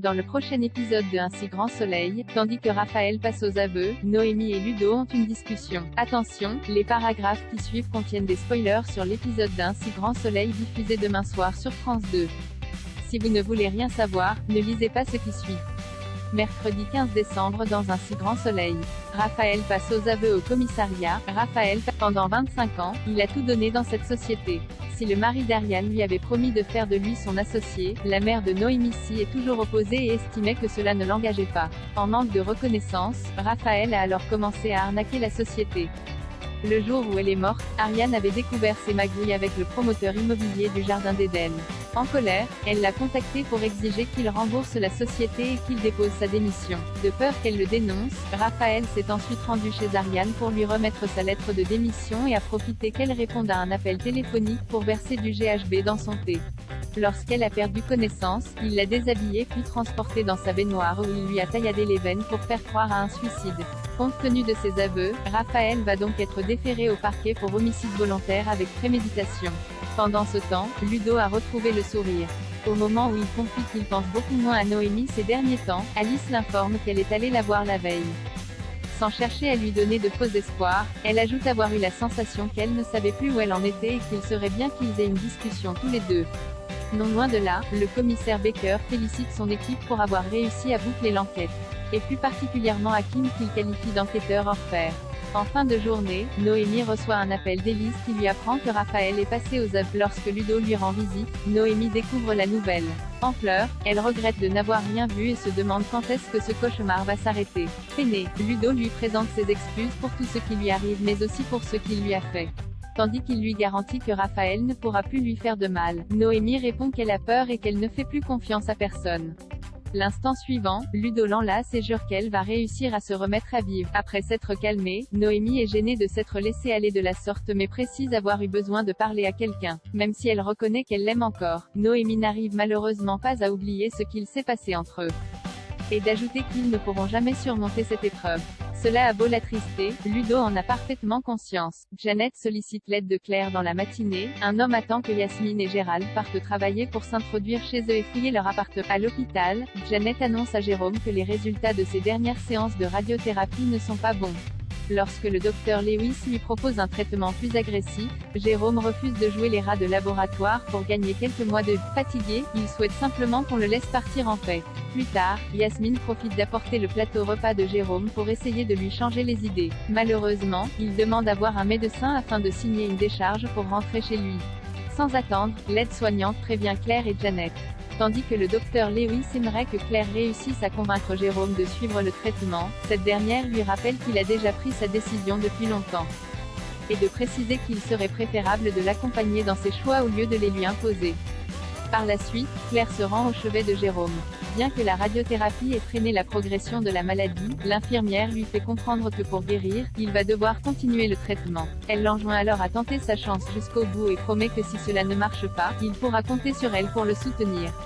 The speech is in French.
Dans le prochain épisode de Un si grand soleil, tandis que Raphaël passe aux aveux, Noémie et Ludo ont une discussion. Attention, les paragraphes qui suivent contiennent des spoilers sur l'épisode d'Un si grand soleil diffusé demain soir sur France 2. Si vous ne voulez rien savoir, ne lisez pas ce qui suit. Mercredi 15 décembre dans Un si grand soleil. Raphaël passe aux aveux au commissariat. Raphaël, pendant 25 ans, il a tout donné dans cette société. Si le mari d'Ariane lui avait promis de faire de lui son associé, la mère de Noémie s'y est toujours opposée et estimait que cela ne l'engageait pas. En manque de reconnaissance, Raphaël a alors commencé à arnaquer la société. Le jour où elle est morte, Ariane avait découvert ses magouilles avec le promoteur immobilier du Jardin d'Éden. En colère, elle l'a contacté pour exiger qu'il rembourse la société et qu'il dépose sa démission. De peur qu'elle le dénonce, Raphaël s'est ensuite rendu chez Ariane pour lui remettre sa lettre de démission et a profité qu'elle réponde à un appel téléphonique pour verser du GHB dans son thé. Lorsqu'elle a perdu connaissance, il l'a déshabillée puis transportée dans sa baignoire où il lui a tailladé les veines pour faire croire à un suicide. Compte tenu de ses aveux, Raphaël va donc être déféré au parquet pour homicide volontaire avec préméditation. Pendant ce temps, Ludo a retrouvé le sourire. Au moment où il confie qu'il pense beaucoup moins à Noémie ces derniers temps, Alice l'informe qu'elle est allée la voir la veille. Sans chercher à lui donner de faux espoirs, elle ajoute avoir eu la sensation qu'elle ne savait plus où elle en était et qu'il serait bien qu'ils aient une discussion tous les deux. Non loin de là, le commissaire Baker félicite son équipe pour avoir réussi à boucler l'enquête. Et plus particulièrement Hakim qu'il qualifie d'enquêteur hors pair. En fin de journée, Noémie reçoit un appel d'Élise qui lui apprend que Raphaël est passé aux aveux. Lorsque Ludo lui rend visite, Noémie découvre la nouvelle. En pleurs, elle regrette de n'avoir rien vu et se demande quand est-ce que ce cauchemar va s'arrêter. Peiné, Ludo lui présente ses excuses pour tout ce qui lui arrive mais aussi pour ce qu'il lui a fait. Tandis qu'il lui garantit que Raphaël ne pourra plus lui faire de mal, Noémie répond qu'elle a peur et qu'elle ne fait plus confiance à personne. L'instant suivant, Ludo l'enlace et jure qu'elle va réussir à se remettre à vivre. Après s'être calmée, Noémie est gênée de s'être laissée aller de la sorte mais précise avoir eu besoin de parler à quelqu'un. Même si elle reconnaît qu'elle l'aime encore, Noémie n'arrive malheureusement pas à oublier ce qu'il s'est passé entre eux. Et d'ajouter qu'ils ne pourront jamais surmonter cette épreuve. Cela a beau l'attrister, Ludo en a parfaitement conscience. Janet sollicite l'aide de Claire dans la matinée, un homme attend que Yasmine et Gérald partent travailler pour s'introduire chez eux et fouiller leur appartement. À l'hôpital, Janet annonce à Jérôme que les résultats de ses dernières séances de radiothérapie ne sont pas bons. Lorsque le docteur Lewis lui propose un traitement plus agressif, Jérôme refuse de jouer les rats de laboratoire pour gagner quelques mois de vie. Fatigué, il souhaite simplement qu'on le laisse partir en paix. Plus tard, Yasmine profite d'apporter le plateau repas de Jérôme pour essayer de lui changer les idées. Malheureusement, il demande à voir un médecin afin de signer une décharge pour rentrer chez lui. Sans attendre, l'aide-soignante prévient Claire et Janet. Tandis que le docteur Lewis aimerait que Claire réussisse à convaincre Jérôme de suivre le traitement, cette dernière lui rappelle qu'il a déjà pris sa décision depuis longtemps. Et de préciser qu'il serait préférable de l'accompagner dans ses choix au lieu de les lui imposer. Par la suite, Claire se rend au chevet de Jérôme. Bien que la radiothérapie ait freiné la progression de la maladie, l'infirmière lui fait comprendre que pour guérir, il va devoir continuer le traitement. Elle l'enjoint alors à tenter sa chance jusqu'au bout et promet que si cela ne marche pas, il pourra compter sur elle pour le soutenir.